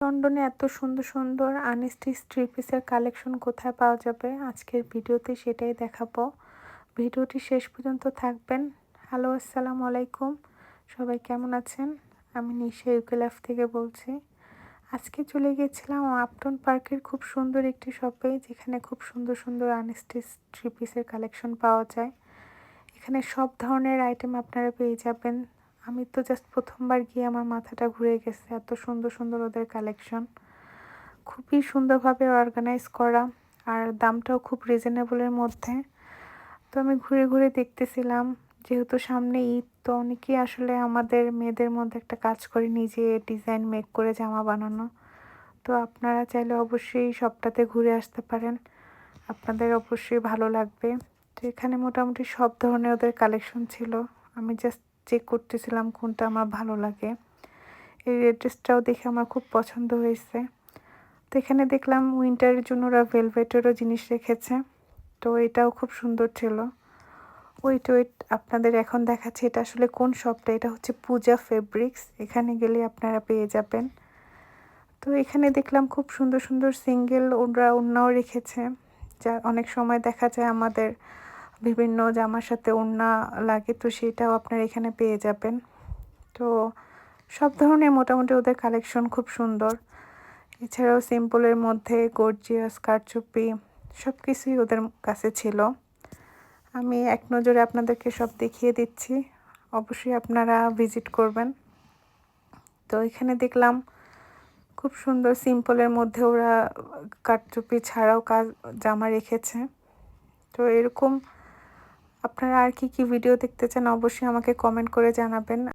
লন্ডনে এত সুন্দর সুন্দর আনস্টিচ থ্রি পিসের কালেকশন কোথায় পাওয়া যাবে আজকের ভিডিওতে সেটাই দেখাবো। ভিডিওটি শেষ পর্যন্ত থাকবেন। হ্যালো, আসসালামু আলাইকুম। সবাই কেমন আছেন? আমি নিশা ইউকে লাইফ থেকে বলছি। আজকে চলে গিয়েছিলাম আপটন পার্কের খুব সুন্দর একটি শপে, যেখানে খুব সুন্দর সুন্দর আনস্টিচ থ্রি পিসের কালেকশন পাওয়া যায়। এখানে সব ধরনের আইটেম আপনারা পেয়ে যাবেন। আমি তো জাস্ট প্রথমবার গিয়ে আমার মাথাটা ঘুরে গেছে, এত সুন্দর সুন্দর ওদের কালেকশন, খুবই সুন্দরভাবে অর্গানাইজ করা, আর দামটাও খুব রিজনেবলের মধ্যে। তো আমি ঘুরে ঘুরে দেখতেছিলাম, যেহেতু সামনে ঈদ, তো অনেকেই আসলে আমাদের মেয়েদের মধ্যে একটা কাজ করে নিজে ডিজাইন মেক করে জামা বানানো। তো আপনারা চাইলে অবশ্যই শপটাতে ঘুরে আসতে পারেন, আপনাদের অবশ্যই ভালো লাগবে। তো এখানে মোটামুটি সব ধরনের ওদের কালেকশন ছিল। আমি জাস্ট চেক করতেছিলাম কোনটা আমার ভালো লাগে। এই রেড ড্রেসটাও দেখে আমার খুব পছন্দ হয়েছে। তো এখানে দেখলাম উইন্টারের জন্য ওরা ভেলভেটেরও জিনিস রেখেছে, তো এটাও খুব সুন্দর ছিল। ওয়েট ওয়েট, আপনাদের এখন দেখাচ্ছে এটা আসলে কোন শপটা। এটা হচ্ছে পূজা ফেব্রিক্স, এখানে গেলে আপনারা পেয়ে যাবেন। তো এখানে দেখলাম খুব সুন্দর সুন্দর সিঙ্গেল ওরা ওড়নাও রেখেছে, যা অনেক সময় দেখা যায় আমাদের বিভিন্ন জামার সাথে ওড়না লাগে, তো সেটাও আপনারা এখানে পেয়ে যাবেন। তো সব ধরনের মোটামুটি ওদের কালেকশন খুব সুন্দর। এছাড়াও সিম্পলের মধ্যে গর্জিয়াস, কারচুপি সব কিছুই ওদের কাছে ছিল। আমি এক নজরে আপনাদেরকে সব দেখিয়ে দিচ্ছি, অবশ্যই আপনারা ভিজিট করবেন। তো এখানে দেখলাম খুব সুন্দর সিম্পলের মধ্যে ওরা কারচুপি ছাড়াও জামা রেখেছে। তো এরকম আপনারা আর কি কি ভিডিও দেখতে চান অবশ্যই আমাকে কমেন্ট করে জানাবেন।